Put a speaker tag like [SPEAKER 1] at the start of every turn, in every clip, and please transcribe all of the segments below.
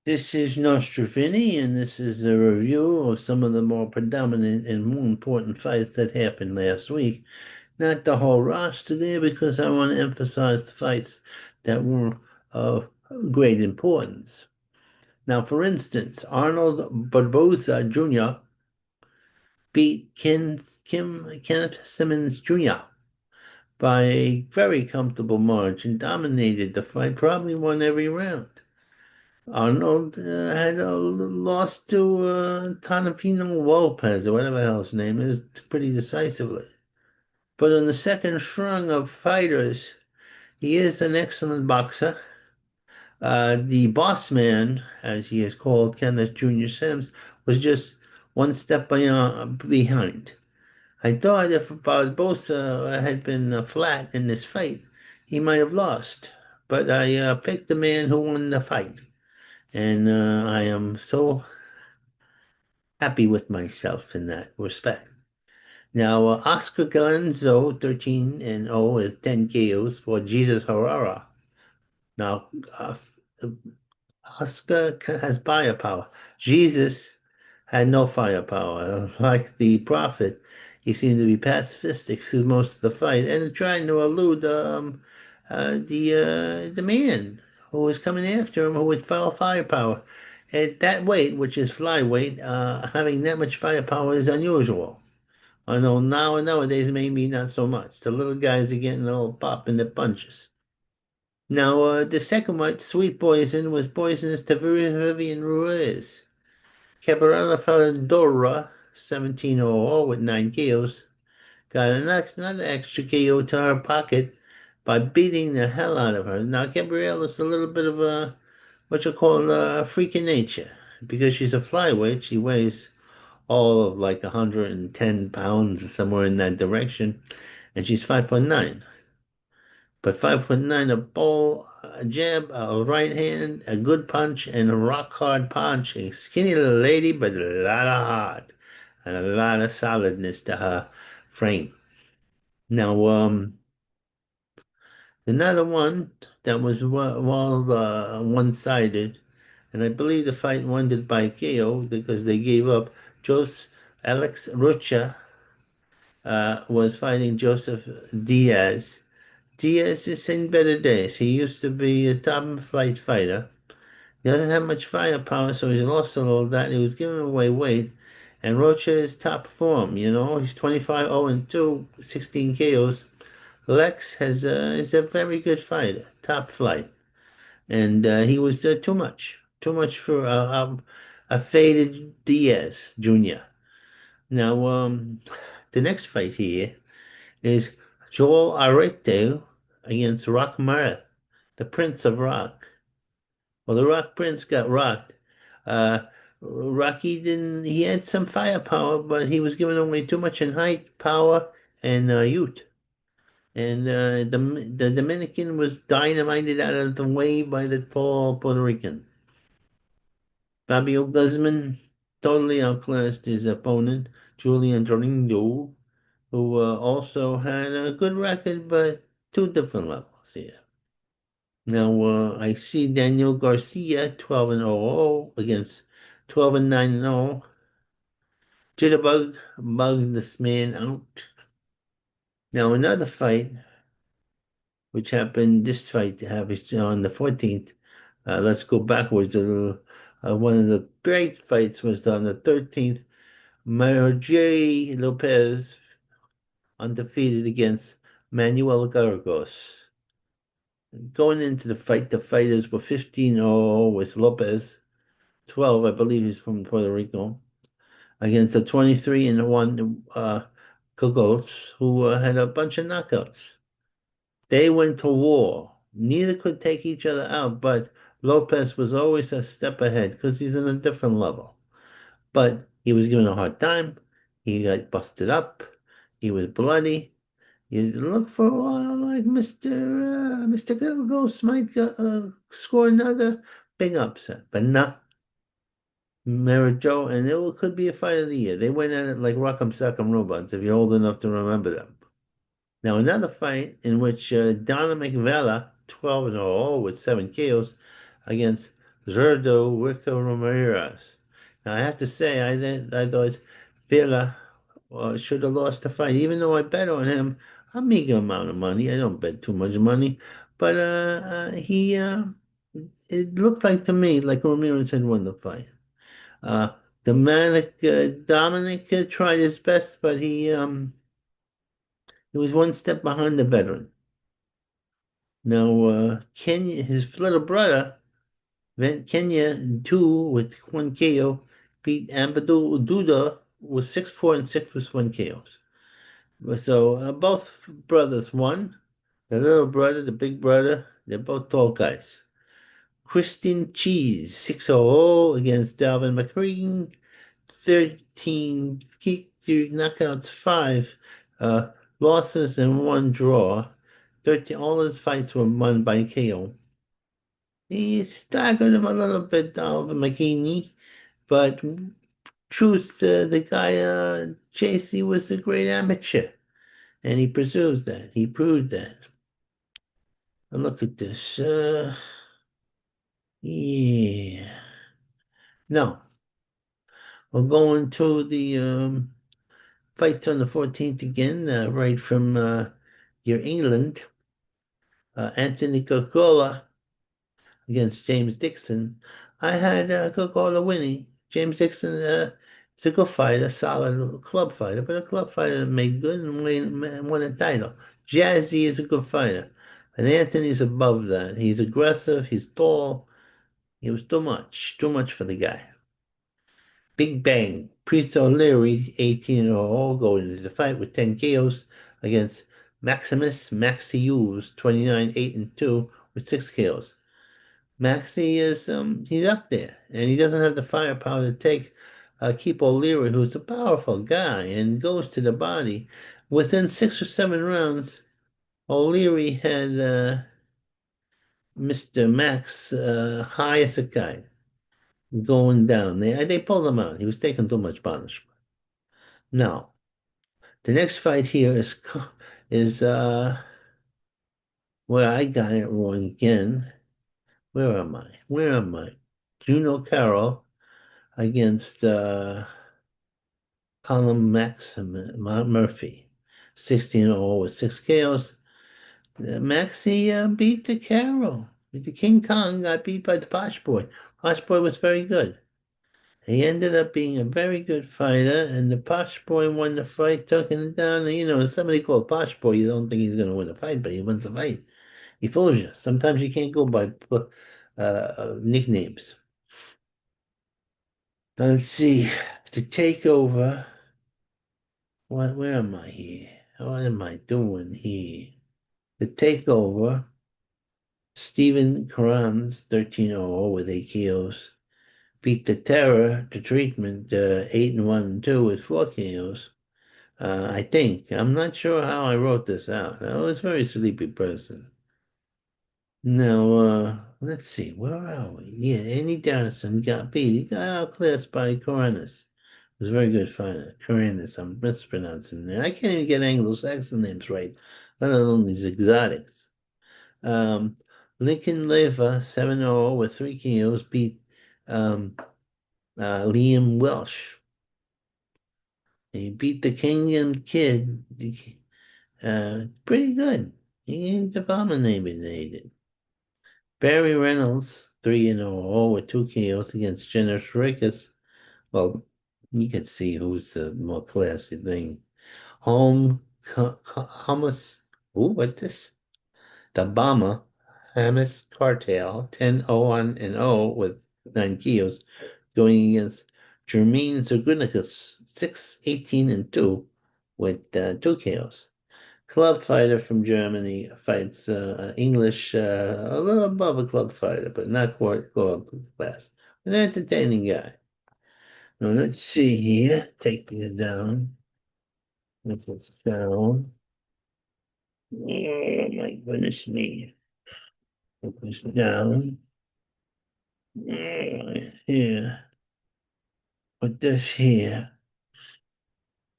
[SPEAKER 1] This is Nostrovini, and this is a review of some of the more predominant and more important fights that happened last week. Not the whole roster there, because I want to emphasize the fights that were of great importance. Now, for instance, Arnold Barboza Jr. beat Kenneth Simmons Jr. by a very comfortable margin, dominated the fight, probably won every round. Arnold had lost to Tanafino Lopez, or whatever the hell his name is, pretty decisively. But in the second strung of fighters, he is an excellent boxer. The boss man, as he is called, Kenneth Jr. Sims, was just one step behind. I thought if Barbosa had been flat in this fight, he might have lost. But I picked the man who won the fight. And I am so happy with myself in that respect. Now, Oscar Galenzo, 13-0 with 10 KOs for Jesus Herrera. Now, Oscar has firepower. Jesus had no firepower. Like the prophet, he seemed to be pacifistic through most of the fight and trying to elude the man who was coming after him, who had firepower. At that weight, which is flyweight, having that much firepower is unusual. I know nowadays maybe not so much. The little guys are getting a little pop in the punches. Now, the second one, Sweet Poison, was poisonous to Vivian Ruiz. Cabrera Faladora, 17-0 with 9 KOs, got another extra KO to her pocket by beating the hell out of her. Now, Gabriella's a little bit of a, what you call a freak in nature. Because she's a flyweight, she weighs all of like 110 pounds or somewhere in that direction, and she's 5'9". But 5'9", a ball, a jab, a right hand, a good punch, and a rock hard punch. A skinny little lady, but a lot of heart and a lot of solidness to her frame. Now, another one that was well one-sided, and I believe the fight ended by KO because they gave up. Alex Rocha was fighting Joseph Diaz. Diaz has seen better days. He used to be a top flight fighter. He doesn't have much firepower, so he's lost a little of that. He was giving away weight. And Rocha is top form, you know. He's 25-0-2, 16 KOs. Lex is a very good fighter, top flight. And he was too much for a faded Diaz Jr. Now, the next fight here is Joel Arete against Rock Mareth, the Prince of Rock. Well, the Rock Prince got rocked. Uh, Rocky didn't, he had some firepower, but he was giving away too much in height, power, and youth. And the Dominican was dynamited out of the way by the tall Puerto Rican. Fabio Guzman totally outclassed his opponent, Julian Dorindo, who also had a good record, but two different levels here. Now, I see Daniel Garcia, 12-0 against 12-9-0. Jitterbug bugged this man out. Now, another fight, which happened, this fight happened on the 14th. Let's go backwards a little. One of the great fights was on the 13th. J. Lopez undefeated against Manuel Gargos. Going into the fighters were 15-0 with Lopez, 12, I believe he's from Puerto Rico, against the 23-1 Cogos, who had a bunch of knockouts. They went to war. Neither could take each other out, but Lopez was always a step ahead because he's in a different level. But he was given a hard time. He got busted up. He was bloody. You look for a while like Mr. Ghost might score another big upset, but not Joe, and could be a fight of the year. They went at it like Rock'em Sock'em Robots, if you're old enough to remember them. Now, another fight in which Donna McVella, 12-0 with 7 KOs, against Zurdo Wicker Ramirez. Now I have to say, I thought Villa should have lost the fight, even though I bet on him a meager amount of money. I don't bet too much money, but it looked like to me like Ramirez had won the fight. Uh, Dominic tried his best, but he was one step behind the veteran. Now Kenya, his little brother. Then Kenya two with one KO beat Amadou Duda with 6-4 and 6 with one KOs. So both brothers won. The little brother, the big brother, they're both tall guys. Christian Cheese 6-0 against Dalvin McCreen. 13 kick to knockouts, 5 uh, losses and 1 draw. 13, all his fights were won by KO. He staggered him a little bit, Dalvin McKinney. But truth, the guy JC was a great amateur, and he presumes that. He proved that. And look at this. Yeah. No, we're going to the fights on the 14th again, right from your England. Anthony Cocola against James Dixon. I had Coca-Cola winning. James Dixon is a good fighter, a solid club fighter, but a club fighter that made good and won a title. Jazzy is a good fighter, and Anthony's above that. He's aggressive, he's tall. He was too much for the guy. Big Bang, Priest O'Leary, 18-0, going into the fight with 10 KOs against Maximus Maxius, 29, 8 and 2 with 6 KOs. Maxie is he's up there, and he doesn't have the firepower to take keep O'Leary, who's a powerful guy and goes to the body. Within 6 or 7 rounds, O'Leary had Mr. Max high as a kite going down. They pulled him out. He was taking too much punishment. Now, the next fight here is where I got it wrong again. Where am I? Where am I? Juno Carroll against Colin Murphy, 16-0 with 6 KOs. Maxie beat the Carroll. The King Kong got beat by the Posh Boy. Posh Boy was very good. He ended up being a very good fighter, and the Posh Boy won the fight, taking it down. And, somebody called Posh Boy, you don't think he's going to win the fight, but he wins the fight. He fools you. Sometimes you can't go by nicknames. Now let's see. To take over. Where am I here? What am I doing here? The takeover. Stephen Kranz, 13-0 with 8 KOs. Beat the Terror, the treatment, 8-1 and 2 with 4 KOs. I think. I'm not sure how I wrote this out. I was a very sleepy person. Now, let's see. Where are we? Yeah, Andy Darrison got beat. He got outclassed by Coranis. It was a very good fighter. Coranis, I'm mispronouncing it. I can't even get Anglo-Saxon names right, let alone these exotics. Um, Lincoln Leva, 7-0 with 3 KOs, beat Liam Welsh. He beat the Kenyan kid pretty good. He ain't abominated. Barry Reynolds, 3-0 with 2 KOs against Jenner Shrikis. Well, you can see who's the more classy thing. Hummus. Ooh, what this? The Bama Hamas Cartel, 10-0 and 0 with 9 KOs, going against Jermaine Zagunicus, 6-18 and 2 with 2 KOs. Club fighter from Germany fights English, a little above a club fighter, but not quite club class. An entertaining guy. Now let's see here. Take this down. Make this down. Oh my goodness me. Put this down. Here. Put this here.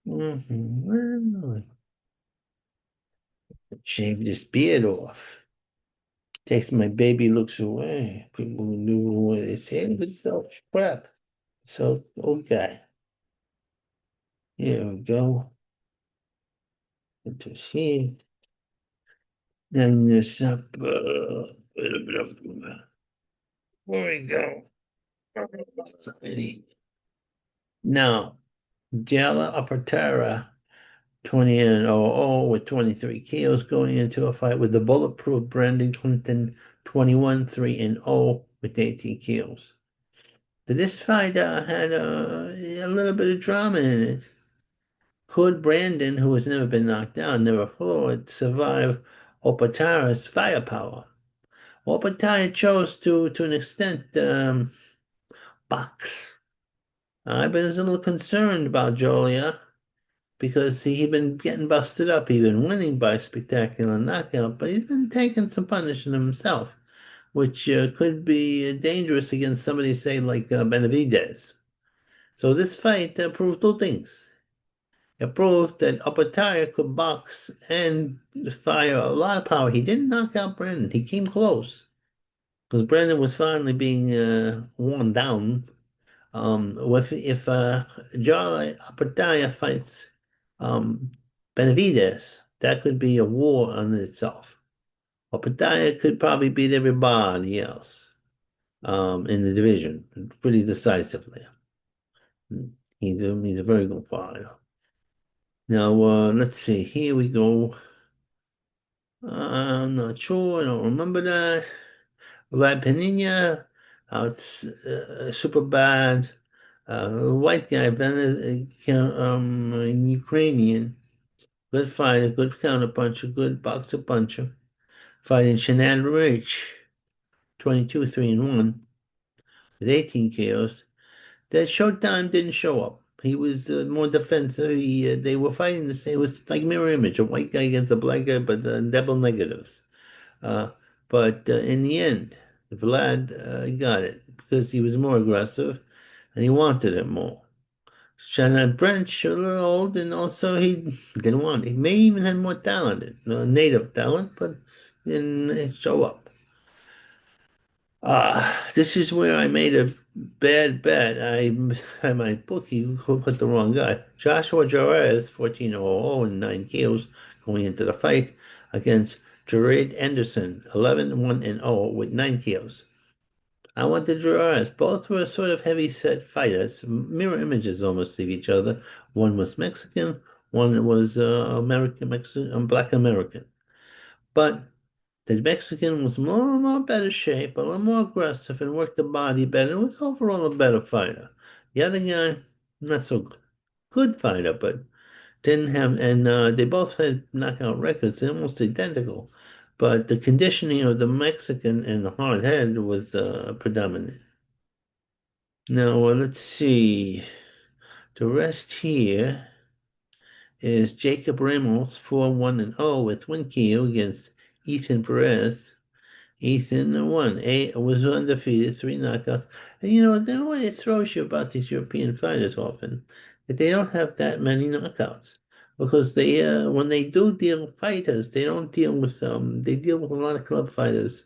[SPEAKER 1] Well, shave this beard off. Takes my baby looks away. People knew it's him, but so crap. So, okay. Here we go. Into here. Then this up. There we go. Now, Jala Apatera, 20 and 00 with 23 kills going into a fight with the bulletproof Brandon Clinton, 21, 3 and 0 with 18 kills. This fight had a little bit of drama in it. Could Brandon, who has never been knocked down, never floored, survive Opatara's firepower? Opatara chose to an extent, box. I've been a little concerned about Jolia because he'd been getting busted up. He'd been winning by spectacular knockout, but he's been taking some punishing himself, which could be dangerous against somebody, say, like Benavidez. So this fight proved two things. It proved that Opataya could box and fire a lot of power. He didn't knock out Brandon. He came close because Brandon was finally being worn down. If Jolly Opataya fights um, Benavidez, that could be a war on itself. Opataya could probably beat everybody else in the division pretty decisively. He's a very good fighter. Now, let's see. Here we go. I'm not sure. I don't remember that. Vlad Penina, it's super bad. White guy, Ukrainian. Good fighter, good counter puncher, good boxer puncher. Fighting Shannon Rich, 22, 3 and 1, with 18 KOs. That Showtime didn't show up. He was more defensive. They were fighting the same. It was like mirror image, a white guy against a black guy, but double negatives. Uh, but in the end, Vlad got it because he was more aggressive and he wanted it more. Shannon French, a little old, and also he didn't want it. He may even have more talented, native talent, but didn't show up. This is where I made a bad bet. I had my bookie who put the wrong guy. Joshua Jarez, 14-0 and 9 kills going into the fight against Jared Anderson, 11-1 and 0 with 9 kills. I wanted Jarez. Both were sort of heavy set fighters, mirror images almost of each other. One was Mexican, one was American, Mexican, Black American. But the Mexican was more better shape, a little more aggressive, and worked the body better. It was overall a better fighter. The other guy, not so good. Good fighter, but didn't have, and they both had knockout records, they're almost identical. But the conditioning of the Mexican and the hard head was predominant. Now, let's see. The rest here is Jacob Ramos, 4-1 and 0 with one KO against Ethan Perez. Ethan won. Was undefeated, 3 knockouts. And the way it throws you about these European fighters often, that they don't have that many knockouts. Because they, when they do deal with fighters, they don't deal with they deal with a lot of club fighters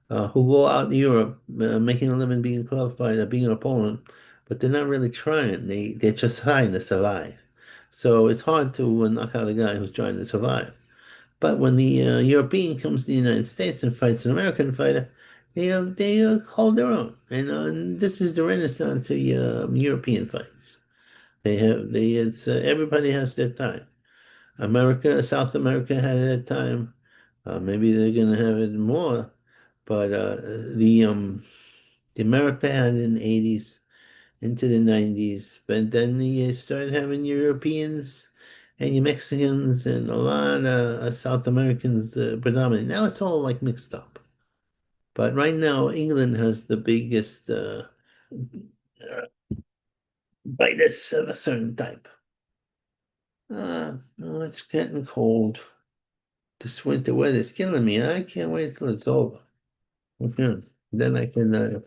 [SPEAKER 1] who go out in Europe making a living being a club fighter, being an opponent, but they're not really trying. They're just trying to survive. So it's hard to knock out a guy who's trying to survive. But when the European comes to the United States and fights an American fighter, they hold their own. And this is the renaissance of European fights. It's everybody has their time. South America had their time. Maybe they're gonna have it more, but the America had it in the 80s into the 90s, but then you started having Europeans and your Mexicans and a lot of South Americans predominant. Now it's all like mixed up. But right now, England has the biggest fighters of a certain type. Oh, it's getting cold. This winter weather's killing me. I can't wait till it's over. Okay. Then I can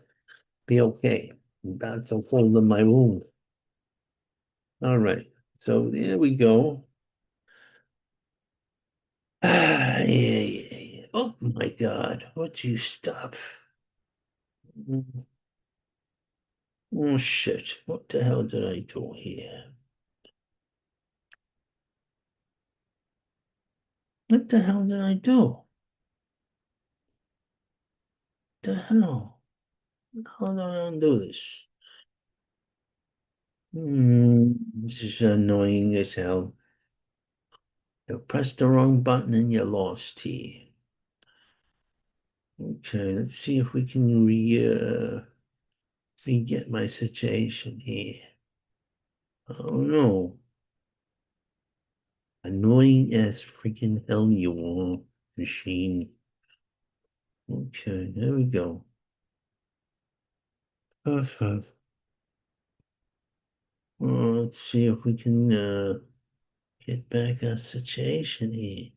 [SPEAKER 1] be okay. Not so cold in my room. All right. So there we go. Yeah, yeah, yeah. Oh my God. Would you stop? Oh shit. What the hell did I do here? What the hell did I do? The hell? How do I undo this? This is annoying as hell. You pressed the wrong button and you lost here. Okay, let's see if we can re-get my situation here. Oh no. Annoying as freaking hell you are, machine. Okay, there we go. Perfect. Well, let's see if we can get back our situation here.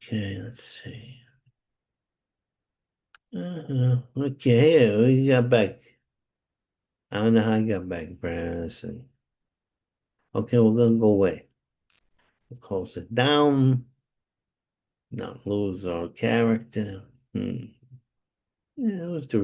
[SPEAKER 1] Okay, let's see. Okay, we got back. I don't know how I got back, Branson. Okay, we're gonna go away. We'll close it down. Not lose our character. Yeah, let's do